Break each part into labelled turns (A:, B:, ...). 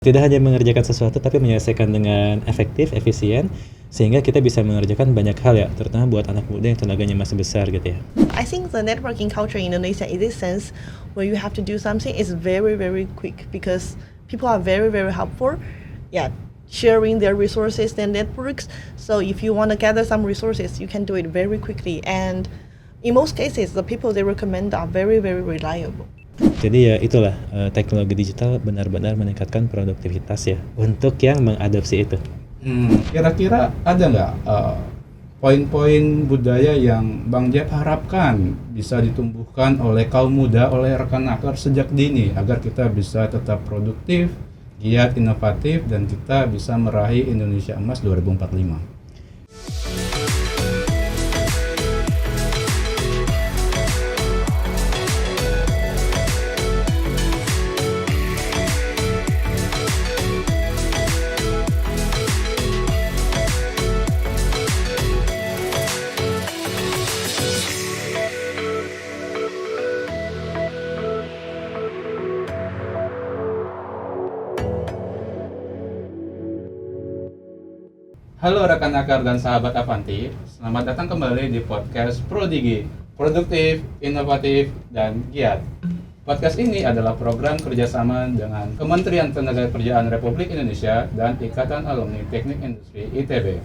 A: Tidak hanya mengerjakan sesuatu, tapi menyelesaikan dengan efektif, efisien, sehingga kita bisa mengerjakan banyak hal ya, terutama buat anak muda yang tenaganya masih besar gitu ya.
B: I think the networking culture in Indonesia, in this sense, where you have to do something, is very, very quick because people are very, very helpful. Yeah, sharing their resources, their networks. So if you want to gather some resources, you can do it very quickly. And in most cases, the people they recommend are very, very reliable.
A: Jadi ya itulah, teknologi digital benar-benar meningkatkan produktivitas ya, untuk yang mengadopsi itu.
C: Kira-kira ada nggak poin-poin budaya yang Bang Jeff harapkan bisa ditumbuhkan oleh kaum muda, oleh rekan nakar sejak dini agar kita bisa tetap produktif, giat, inovatif, dan kita bisa meraih Indonesia Emas 2045? Halo rekan nakar dan sahabat Avanti, selamat datang kembali di podcast Prodigi, produktif, inovatif, dan giat. Podcast ini adalah program kerjasama dengan Kementerian Ketenagakerjaan Republik Indonesia dan Ikatan Alumni Teknik Industri ITB.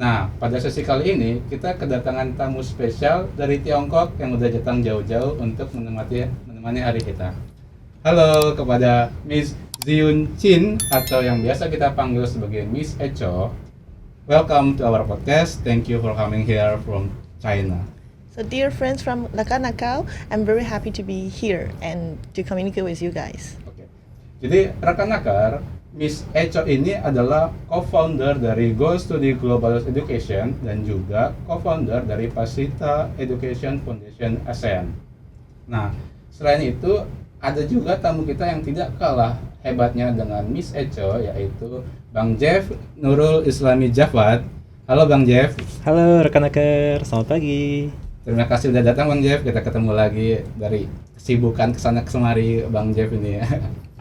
C: Nah, pada sesi kali ini kita kedatangan tamu spesial dari Tiongkok yang udah datang jauh-jauh untuk menemani hari kita. Halo kepada Miss Ziun Chin atau yang biasa kita panggil sebagai Miss Echo. Welcome to our podcast. Thank you for coming here from China.
B: So dear friends from Lakanakau, I'm very happy to be here and to communicate with you guys.
C: Oke. Jadi rekan nakar, Miss Echo ini adalah co-founder dari Go Study Global Education dan juga co-founder dari Pasita Education Foundation ASEAN. Nah, selain itu ada juga tamu kita yang tidak kalah hebatnya dengan Miss Echo, yaitu Bang Jeff Nurul Islami Jafat. Halo Bang Jeff.
A: Halo rekan nakar, selamat pagi.
C: Terima kasih udah datang Bang Jeff. Kita ketemu lagi dari kesibukan kesana kemari Bang Jeff ini ya.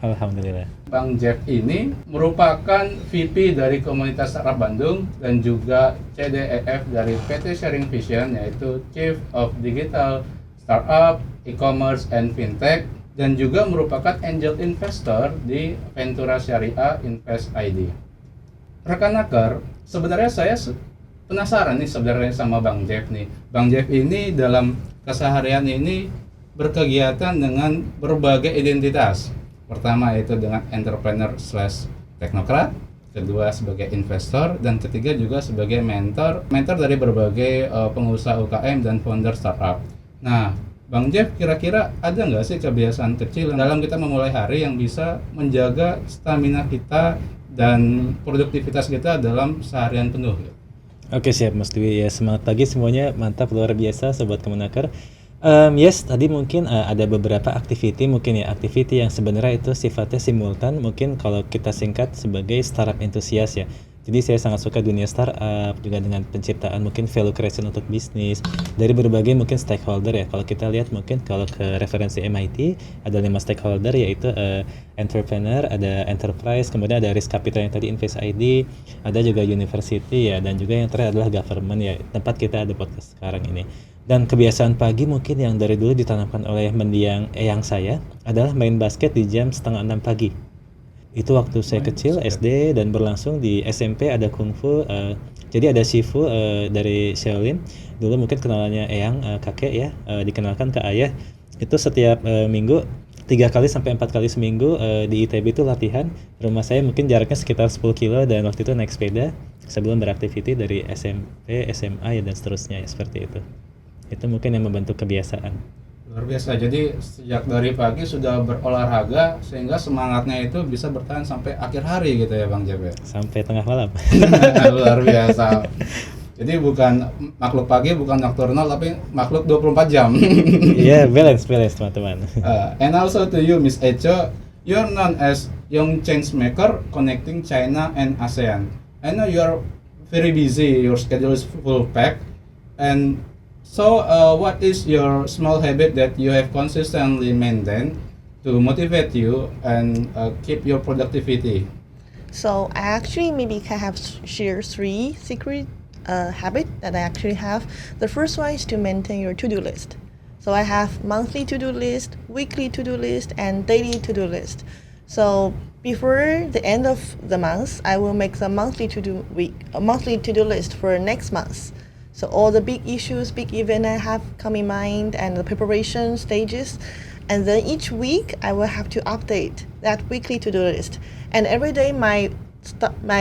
A: Alhamdulillah.
C: Bang Jeff ini merupakan VP dari Komunitas Startup Bandung dan juga CDEF dari PT Sharing Vision, yaitu Chief of Digital Startup, E-commerce and Fintech, dan juga merupakan angel investor di Ventura Syariah Invest ID. Rekan nakar, sebenarnya saya penasaran nih sebenarnya sama Bang Jeff nih. Bang Jeff ini dalam keseharian ini berkegiatan dengan berbagai identitas. Pertama itu dengan entrepreneur / teknokrat, kedua sebagai investor, dan ketiga juga sebagai mentor dari berbagai pengusaha UKM dan founder startup. Nah, Bang Jeff, kira-kira ada nggak sih kebiasaan kecil dalam kita memulai hari yang bisa menjaga stamina kita dan produktivitas kita dalam seharian penuh?
A: Oke siap Mas Dwi ya, semangat pagi semuanya, mantap luar biasa sobat Kemenakar. Yes, tadi mungkin ada beberapa activity yang sebenarnya itu sifatnya simultan, mungkin kalau kita singkat sebagai startup enthusiast ya. Jadi saya sangat suka dunia startup juga dengan penciptaan mungkin value creation untuk bisnis dari berbagai mungkin stakeholder ya. Kalau kita lihat mungkin kalau ke referensi MIT ada 5 stakeholder, yaitu entrepreneur, ada enterprise, kemudian ada risk capital yang tadi Invest ID, ada juga university ya, dan juga yang terakhir adalah government ya, tempat kita ada podcast sekarang ini. Dan kebiasaan pagi mungkin yang dari dulu ditanamkan oleh mendiang eyang saya adalah main basket di jam 5:30 pagi. Itu waktu saya kecil SD, dan berlangsung di SMP ada kungfu, jadi ada Shifu dari Shaolin. Dulu mungkin kenalannya eyang, kakek ya, dikenalkan ke ayah. Itu setiap minggu 3 kali sampai 4 kali seminggu di ITB itu latihan. Rumah saya mungkin jaraknya sekitar 10 kilo, dan waktu itu naik sepeda sebelum beraktiviti dari SMP, SMA ya, dan seterusnya ya, seperti itu. Itu mungkin yang membentuk kebiasaan.
C: Luar biasa, jadi sejak dari pagi sudah berolahraga sehingga semangatnya itu bisa bertahan sampai akhir hari gitu ya Bang Jeff ya?
A: Sampai tengah malam.
C: Luar biasa. Jadi bukan makhluk pagi, bukan nocturnal, tapi makhluk 24 jam.
A: Iya, balance teman-teman.
C: And also to you Miss Echo, you're known as young change maker connecting China and ASEAN. I know you're very busy, your schedule is full packed, and so what is your small habit that you have consistently maintained to motivate you and keep your productivity?
B: So I actually maybe can have share three secret habit that I actually have. The first one is to maintain your to-do list. So I have monthly to-do list, weekly to-do list, and daily to-do list. So before the end of the month, I will make the monthly to-do list for next month. So all the big issues, big event I have come in mind, and the preparation stages, and then each week I will have to update that weekly to-do list. And every day my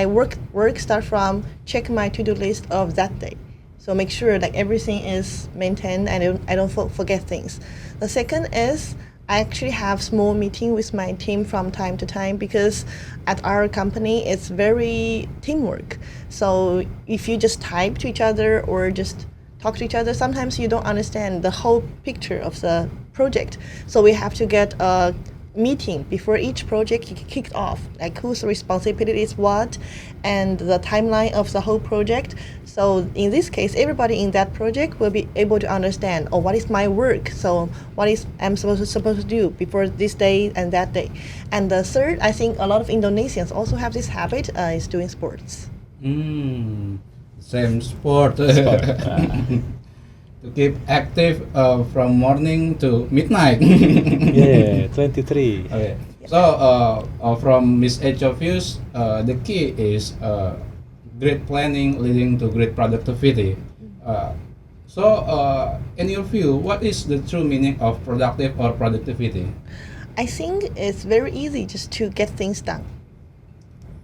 B: work start from check my to-do list of that day. So make sure that everything is maintained and I don't forget things. The second is I actually have small meeting with my team from time to time because at our company it's very teamwork. So if you just type to each other or just talk to each other, sometimes you don't understand the whole picture of the project. So we have to get a meeting before each project kicked off, like whose responsibility is what, and the timeline of the whole project. So in this case, everybody in that project will be able to understand, oh, what is my work? So what is I'm supposed to do before this day and that day. And the third, I think a lot of Indonesians also have this habit, is doing sports.
C: Same sport. To keep active from morning to midnight.
A: Yeah, 23.
C: Okay. So from Miss H of views, the key is great planning leading to great productivity. So in your view, what is the true meaning of productive or productivity?
B: I think it's very easy just to get things done.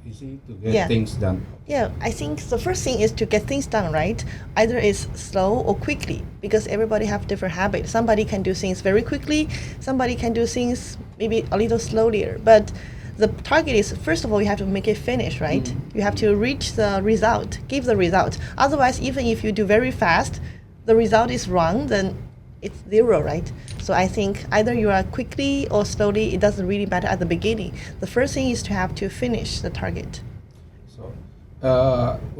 C: Easy to get
B: Yeah.
C: things done.
B: Yeah, I think the first thing is to get things done, right? Either it's slow or quickly, because everybody have different habits. Somebody can do things very quickly, somebody can do things maybe a little slower. But the target is, first of all, you have to make it finish, right? You have to reach the result, give the result. Otherwise, even if you do very fast, the result is wrong, then it's zero, right? So I think either you are quickly or slowly, it doesn't really matter at the beginning. The first thing is to have to finish the target.
C: So,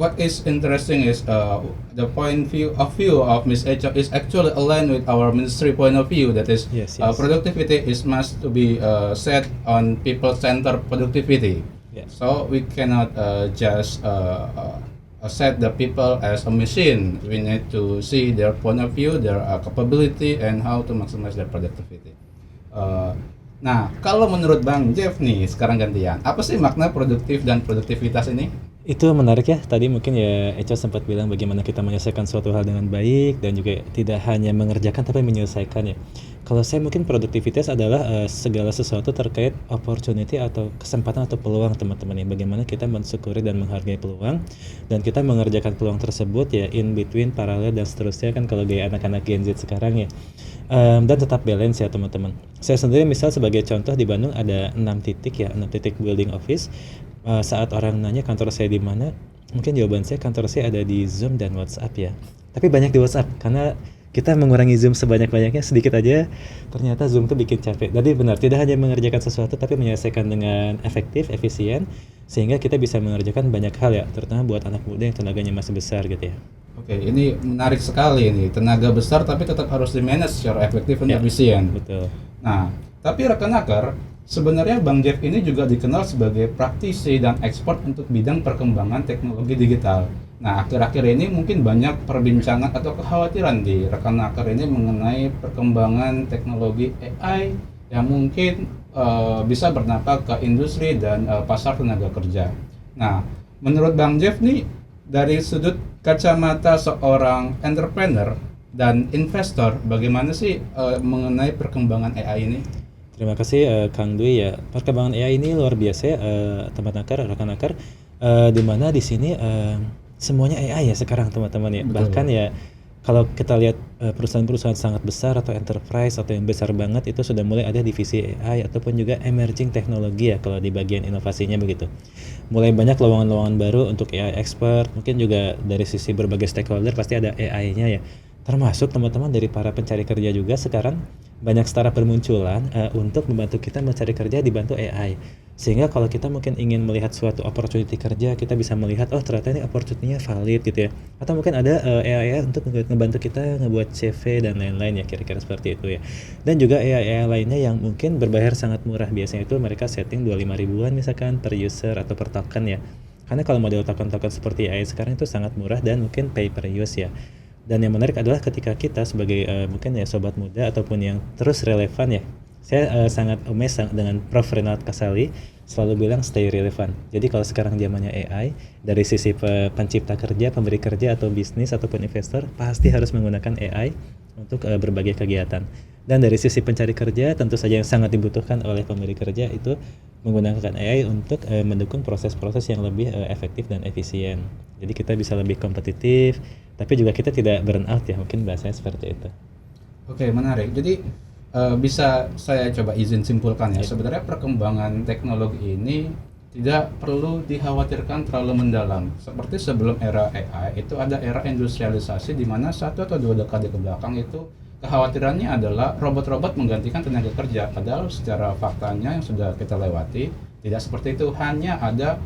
C: what is interesting is the point of view of Ms. Echo is actually aligned with our ministry point of view. That is,
A: Yes, yes.
C: productivity is must to be set on people-centered productivity.
A: Yes.
C: So we cannot just set the people as a machine. We need to see their point of view, their capability, and how to maximize their productivity. Nah, kalau menurut Bang Jeff nih, sekarang gantian. Apa sih makna produktif dan produktivitas ini?
A: Itu menarik ya, tadi mungkin ya Echa sempat bilang bagaimana kita menyelesaikan suatu hal dengan baik dan juga tidak hanya mengerjakan tapi menyelesaikan ya. Kalau saya mungkin produktivitas adalah segala sesuatu terkait opportunity atau kesempatan atau peluang teman-teman ya. Bagaimana kita mensyukuri dan menghargai peluang dan kita mengerjakan peluang tersebut ya in between, paralel dan seterusnya kan kalau gaya anak-anak Gen Z sekarang ya. Dan tetap balance ya teman-teman. Saya sendiri misal sebagai contoh di Bandung ada 6 titik ya, 6 titik building office. Saat orang nanya kantor saya di mana, mungkin jawaban saya kantor saya ada di Zoom dan WhatsApp ya. Tapi banyak di WhatsApp karena kita mengurangi Zoom sebanyak-banyaknya, sedikit aja ternyata Zoom tuh bikin capek. Jadi benar, tidak hanya mengerjakan sesuatu tapi menyelesaikan dengan efektif, efisien, sehingga kita bisa mengerjakan banyak hal ya, terutama buat anak muda yang tenaganya masih besar gitu ya.
C: Oke, ini menarik sekali ini. Tenaga besar tapi tetap harus di-manage secara efektif dan
A: Ya,
C: efisien.
A: betul.
C: Nah, tapi rekan akar, sebenarnya Bang Jeff ini juga dikenal sebagai praktisi dan ekspert untuk bidang perkembangan teknologi digital. Nah, akhir-akhir ini mungkin banyak perbincangan atau kekhawatiran di rekan akar ini mengenai perkembangan teknologi AI yang mungkin bisa berdampak ke industri dan pasar tenaga kerja. Nah, menurut Bang Jeff nih, dari sudut kacamata seorang entrepreneur dan investor, bagaimana sih mengenai perkembangan AI ini?
A: Terima kasih Kang Dwi ya. Perkembangan AI ini luar biasa ya, teman akar, rekan akar. Di mana di sini semuanya AI ya sekarang teman-teman ya.
C: Betul.
A: Bahkan ya kalau kita lihat perusahaan-perusahaan sangat besar atau enterprise atau yang besar banget itu sudah mulai ada divisi AI ataupun juga emerging teknologi ya kalau di bagian inovasinya begitu. Mulai banyak lowongan-lowongan baru untuk AI expert, mungkin juga dari sisi berbagai stakeholder pasti ada AI-nya ya. Termasuk teman-teman dari para pencari kerja juga sekarang banyak startup bermunculan untuk membantu kita mencari kerja dibantu AI. Sehingga kalau kita mungkin ingin melihat suatu opportunity kerja, kita bisa melihat, oh ternyata ini opportunity-nya valid gitu ya. Atau mungkin ada AI untuk ngebantu kita ngebuat CV dan lain-lain ya, kira-kira seperti itu ya. Dan juga AI lainnya yang mungkin berbayar sangat murah, biasanya itu mereka setting 25 ribuan misalkan per user atau per token ya. Karena kalau model token-token seperti AI sekarang itu sangat murah dan mungkin pay per use ya. Dan yang menarik adalah ketika kita sebagai mungkin ya sobat muda ataupun yang terus relevan ya. Saya sangat amazed dengan Prof. Renald Kasali selalu bilang stay relevant. Jadi kalau sekarang zamannya AI, dari sisi pencipta kerja, pemberi kerja atau bisnis ataupun investor pasti harus menggunakan AI untuk berbagai kegiatan. Dan dari sisi pencari kerja tentu saja yang sangat dibutuhkan oleh pemberi kerja itu menggunakan AI untuk mendukung proses-proses yang lebih efektif dan efisien. Jadi kita bisa lebih kompetitif, tapi juga kita tidak burn out ya, mungkin bahasanya seperti itu.
C: Oke, menarik. Jadi bisa saya coba izin simpulkan ya, sebenarnya perkembangan teknologi ini tidak perlu dikhawatirkan terlalu mendalam. Seperti sebelum era AI, itu ada era industrialisasi di mana 1 atau 2 dekade ke belakang itu kekhawatirannya adalah robot-robot menggantikan tenaga kerja. Padahal secara faktanya yang sudah kita lewati, tidak seperti itu. Hanya ada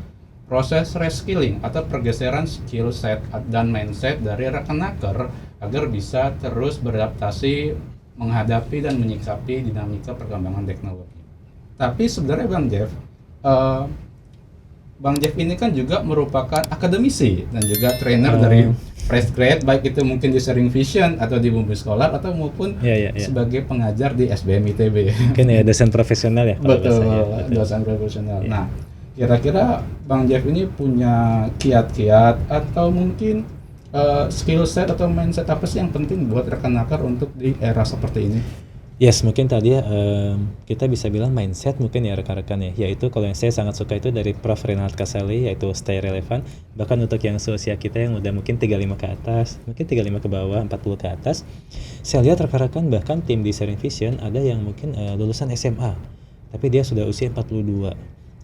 C: proses reskilling atau pergeseran skill set dan mindset dari rekenaker agar bisa terus beradaptasi menghadapi dan menyikapi dinamika perkembangan teknologi. Tapi sebenarnya Bang Jeff ini kan juga merupakan akademisi dan juga trainer dari fresh grade, baik itu mungkin di Sharing Vision atau di Bumbu Scholar atau maupun sebagai pengajar di SBM ITB.
A: Mungkin ya dosen profesional ya.
C: Betul, dosen profesional. Nah, kira-kira Bang Jeff ini punya kiat-kiat atau mungkin skill set atau mindset apa sih yang penting buat rekenaker untuk di era seperti ini?
A: Yes, mungkin tadi ya kita bisa bilang mindset mungkin ya rekan-rekan ya, yaitu kalau yang saya sangat suka itu dari Prof. Renald Kasali, yaitu stay relevant. Bahkan untuk yang seusia kita yang udah mungkin 35 ke atas, mungkin 35 ke bawah, 40 ke atas, saya lihat rekan-rekan bahkan tim di Sharing Vision ada yang mungkin lulusan SMA, tapi dia sudah usia 42.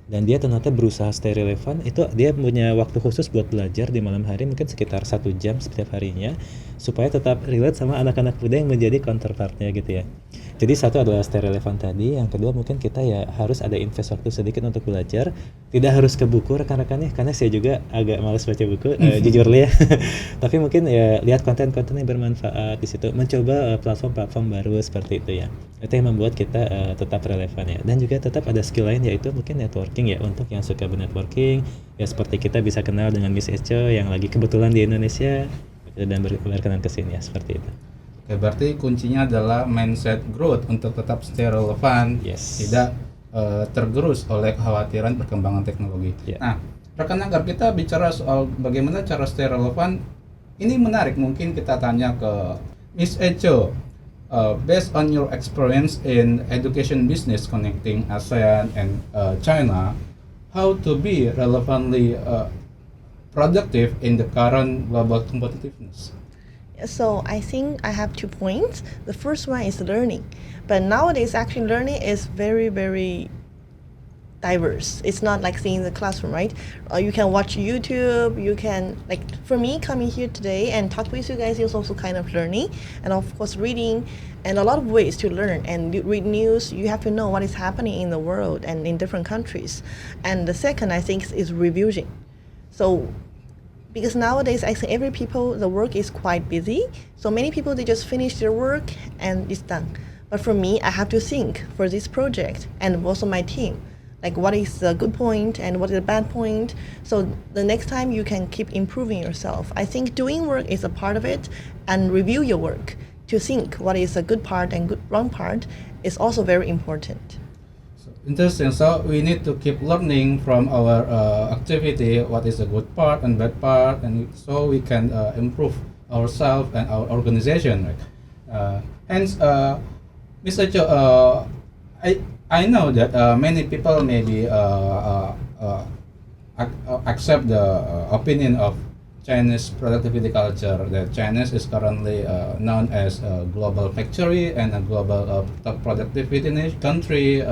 A: Dan dia ternyata berusaha stay relevan, itu dia punya waktu khusus buat belajar di malam hari mungkin sekitar 1 jam setiap harinya supaya tetap relate sama anak-anak muda yang menjadi counterpartnya gitu ya. Jadi satu adalah stay relevan tadi, yang kedua mungkin kita ya harus ada invest waktu sedikit untuk belajar, tidak harus ke buku rekan-rekannya, karena saya juga agak malas baca buku, jujur ya. Tapi mungkin ya lihat konten-konten yang bermanfaat di situ, mencoba platform-platform baru seperti itu ya. Itu yang membuat kita tetap relevan ya. Dan juga tetap ada skill lain yaitu mungkin networking ya, untuk yang suka bernetworking ya, seperti kita bisa kenal dengan Miss Echo yang lagi kebetulan di Indonesia dan berkenan ke sini ya, seperti itu.
C: Oke, berarti kuncinya adalah mindset growth untuk tetap stay relevan, tidak tergerus oleh kekhawatiran perkembangan teknologi. Nah, rekan-rekan kita bicara soal bagaimana cara stay relevan, ini menarik. Mungkin kita tanya ke Miss Echo, based on your experience in education business connecting ASEAN and China, how to be relevantly productive in the current global competitiveness?
B: So I think I have 2 points. The first one is learning, but nowadays actually learning is very, very diverse. It's not like seeing the classroom, right? You can watch YouTube, you can, like for me coming here today and talk with you guys is also kind of learning, and of course reading, and a lot of ways to learn and read news. You have to know what is happening in the world and in different countries. And the second I think is reviewing. So because nowadays I think every people, the work is quite busy, so many people they just finish their work and it's done. But for me, I have to think for this project and also my team, like what is the good point and what is the bad point, so the next time you can keep improving yourself. I think doing work is a part of it, and review your work to think what is a good part and good wrong part is also very important.
C: Interesting. So we need to keep learning from our activity, what is the good part and bad part, and so we can improve ourselves and our organization. Right? Hence, Mr. Cho, I know that many people maybe accept the opinion of Chinese productivity culture, that China is currently known as a global factory and a global top productivity country.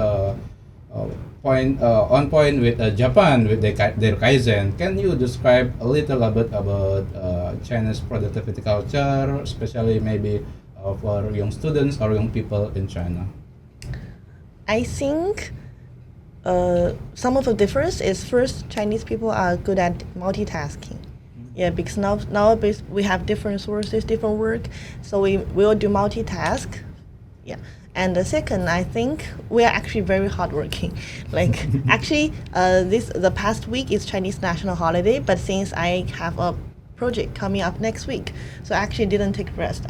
C: On point with Japan with their Kaizen. Can you describe a little bit about China's productivity culture, especially maybe for young students or young people in China?
B: I think some of the difference is first Chinese people are good at multitasking. Yeah, because nowadays we have different sources, different work, so we will do multitask. Yeah, and the second, I think we are actually very hardworking. Like actually, the past week is Chinese national holiday, but since I have a project coming up next week, so I actually didn't take rest.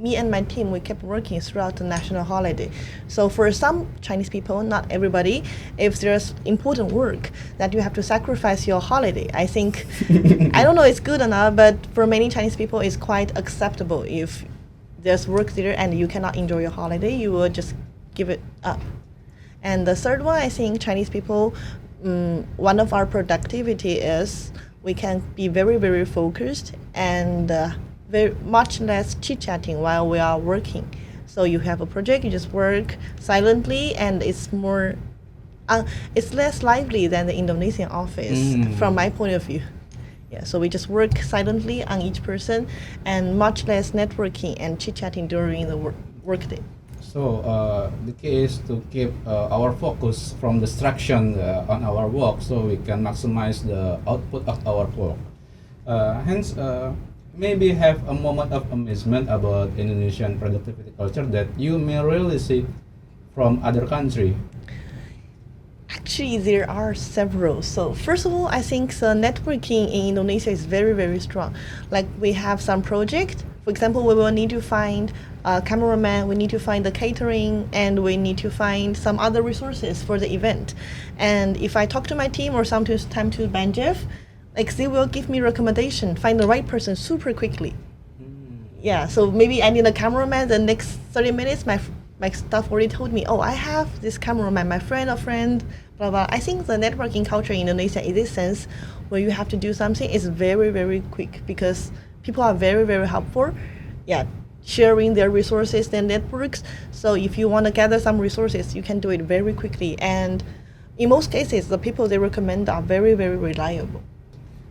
B: Me and my team, we kept working throughout the national holiday. So for some Chinese people, not everybody, if there's important work that you have to sacrifice your holiday, I think, I don't know it's good or not, but for many Chinese people, it's quite acceptable if there's work there and you cannot enjoy your holiday, you will just give it up. And the third one, I think Chinese people, one of our productivity is we can be very, very focused and very much less chit-chatting while we are working. So you have a project, you just work silently, and it's more, it's less lively than the Indonesian office from my point of view. Yeah, so we just work silently on each person, and much less networking and chit-chatting during the work day.
C: So the key is to keep our focus from distraction on our work, so we can maximize the output of our work. Hence, maybe have a moment of amazement about Indonesian productivity culture that you may really see from other country.
B: Actually, there are several. So first of all, I think the networking in Indonesia is very, very strong. Like we have some project. For example, we will need to find a cameraman, we need to find the catering, and we need to find some other resources for the event. And if I talk to my team or sometimes time to Banjev, like they will give me recommendation, find the right person super quickly. Yeah, so maybe I need a cameraman. The next 30 minutes, my staff already told me, oh, I have this cameraman, my friend, blah, blah. I think the networking culture in Indonesia, in this sense, where you have to do something, is very, very quick because people are very, very helpful. Yeah, sharing their resources, their networks. So if you want to gather some resources, you can do it very quickly. And in most cases, the people they recommend are very, very reliable.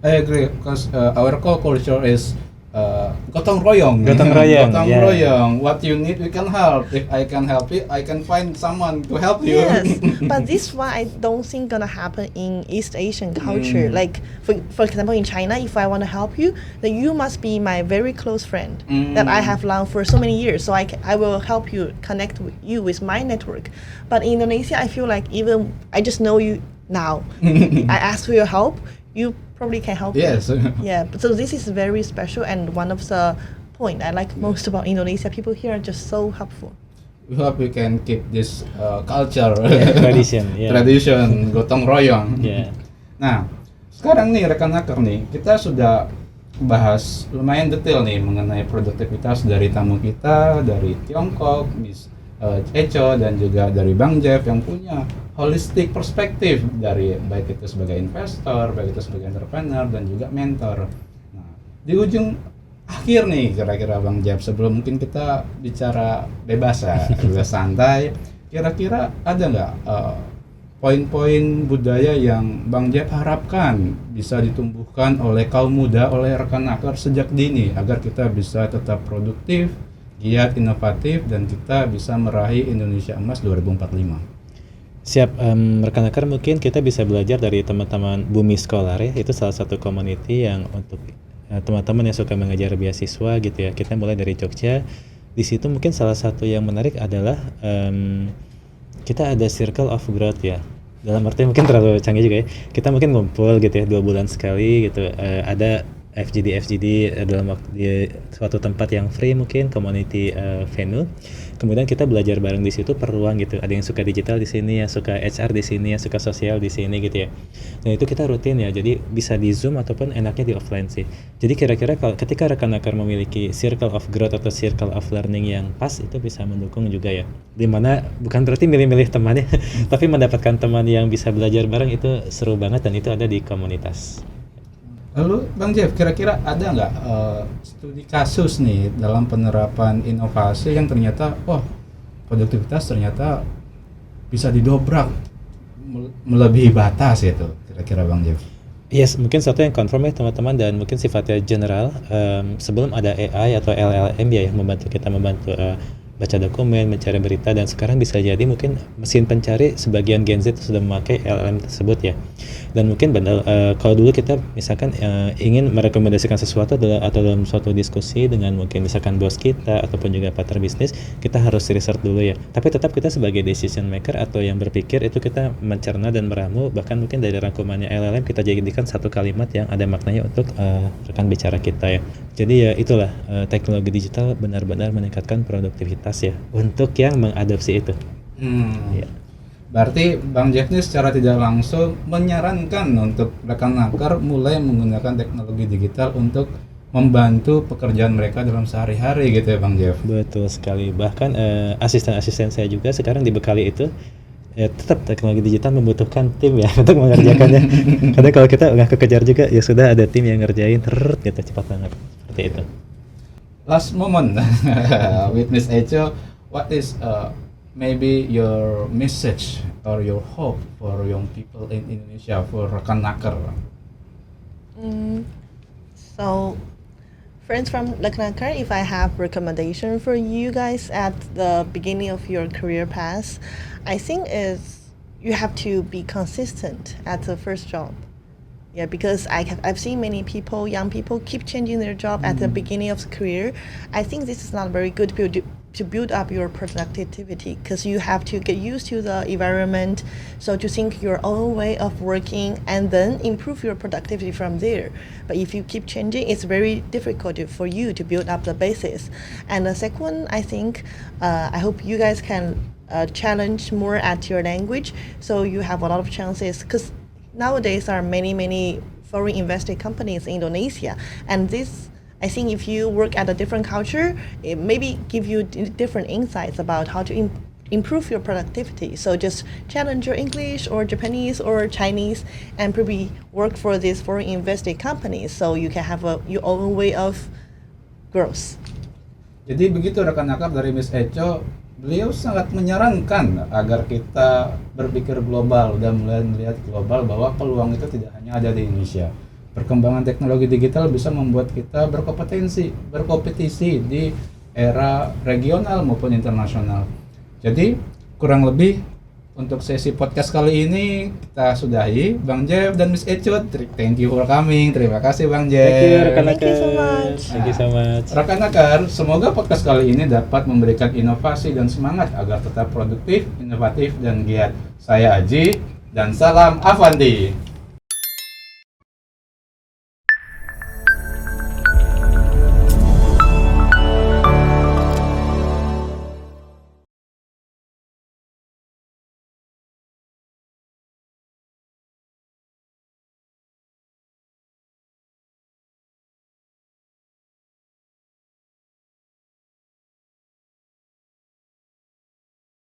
C: I agree because our core culture is gotong royong.
A: Gotong royong,
C: Gotong
A: yeah.
C: royong. What you need, we can help. If I can help you, I can find someone to help you.
B: Yes, but this one I don't think gonna happen in East Asian culture. Like for example, in China, if I want to help you, then you must be my very close friend that I have known for so many years. So I will help you connect with you with my network. But in Indonesia, I feel like even I just know you now. I ask for your help, you probably can help
C: Yes.
B: me. Yeah, but so this is very special, and one of the point I like most about Indonesia, people here are just so helpful.
C: We hope we can keep this culture,
A: Tradition, yeah.
C: tradition, gotong royong.
A: Yeah.
C: Nah, sekarang nih rekan hacker nih, kita sudah bahas lumayan detail nih mengenai produktivitas dari tamu kita dari Tiongkok, Miss Echo, dan juga dari Bang Jeff yang punya holistic perspektif dari baik itu sebagai investor, baik itu sebagai entrepreneur dan juga mentor. Nah, di ujung akhir nih kira-kira Bang Jeff, sebelum mungkin kita bicara bebas ya, bebas santai, kira-kira ada nggak poin-poin budaya yang Bang Jeff harapkan bisa ditumbuhkan oleh kaum muda, oleh rekan hacker sejak dini agar kita bisa tetap produktif, giat, inovatif, dan kita bisa meraih Indonesia Emas 2045.
A: Siap, rekan hacker, mungkin kita bisa belajar dari teman-teman Bumi Scholar ya. Itu salah satu community yang untuk teman-teman yang suka mengejar beasiswa gitu ya. Kita mulai dari Jogja. Di situ mungkin salah satu yang menarik adalah kita ada circle of growth ya. Dalam arti mungkin terlalu canggih juga ya. Kita mungkin ngumpul gitu ya 2 bulan sekali gitu. Ada FGD dalam waktu di suatu tempat yang free, mungkin community venue. Kemudian kita belajar bareng di situ per ruang gitu. Ada yang suka digital di sini, yang suka HR di sini, yang suka sosial di sini gitu ya. Dan itu kita rutin ya. Jadi bisa di Zoom ataupun enaknya di offline sih. Jadi kira-kira kalau ketika rekan hacker memiliki circle of growth atau circle of learning yang pas, itu bisa mendukung juga ya. Dimana bukan berarti milih-milih temannya, tapi mendapatkan teman yang bisa belajar bareng itu seru banget, dan itu ada di komunitas.
C: Lalu Bang Jeff, kira-kira ada nggak studi kasus nih dalam penerapan inovasi yang ternyata, wah, produktivitas ternyata bisa didobrak melebihi batas itu, kira-kira Bang Jeff?
A: Yes, mungkin satu yang confirm ya teman-teman, dan mungkin sifatnya general. Sebelum ada AI atau LLM ya yang membantu kita baca dokumen, mencari berita, dan sekarang bisa jadi mungkin mesin pencari sebagian Gen Z sudah memakai LLM tersebut ya. Dan mungkin kalau dulu kita misalkan ingin merekomendasikan sesuatu atau dalam suatu diskusi dengan mungkin misalkan bos kita ataupun juga partner bisnis, kita harus research dulu ya. Tapi tetap kita sebagai decision maker atau yang berpikir itu kita mencerna dan meramu, bahkan mungkin dari rangkumannya LLM kita jadikan satu kalimat yang ada maknanya untuk rekan bicara kita ya. Jadi ya itulah teknologi digital benar-benar meningkatkan produktivitas ya untuk yang mengadopsi itu. Ya.
C: Berarti Bang Jeff ini secara tidak langsung menyarankan untuk rekan nakar mulai menggunakan teknologi digital untuk membantu pekerjaan mereka dalam sehari-hari gitu ya Bang Jeff.
A: Betul sekali. Bahkan asisten-asisten saya juga sekarang dibekali itu. Ya, tetap teknologi digital membutuhkan tim ya untuk mengerjakannya. Karena kalau kita nggak kekejar juga ya sudah ada tim yang ngerjain gitu cepat banget seperti itu.
C: Last moment with Miss Echo, what is maybe your message or your hope for young people in Indonesia, for rekan nakar?
B: So, friends from Leknaker, if I have recommendation for you guys at the beginning of your career path, I think is you have to be consistent at the first job. Yeah, because I've seen many people, young people, keep changing their job at the beginning of the career. I think this is not very good to build up your productivity, because you have to get used to the environment, so to think your own way of working and then improve your productivity from there. But if you keep changing, it's very difficult for you to build up the basis. And the second one, I think, I hope you guys can challenge more at your language, so you have a lot of chances, because nowadays there are many foreign invested companies in Indonesia, and this, I think, if you work at a different culture, it maybe give you different insights about how to improve your productivity. So just challenge your English or Japanese or Chinese, and probably work for these foreign invested companies, so you can have your own way of growth.
C: Jadi begitu rekan nakar dari Miss Echo, beliau sangat menyarankan agar kita berpikir global dan mulai melihat global, bahwa peluang itu tidak hanya ada di Indonesia. Perkembangan teknologi digital bisa membuat kita berkompetisi di era regional maupun internasional. Jadi kurang lebih untuk sesi podcast kali ini kita sudahi. Bang Jeff dan Miss Echo, thank you for coming. Terima kasih Bang Jeff.
A: Thank you rekan
B: Thank you so
A: nakar.
B: much.
A: Thank you so much.
C: Rekan nakar, semoga podcast kali ini dapat memberikan inovasi dan semangat agar tetap produktif, inovatif, dan giat. Saya Aji, dan salam Avandi.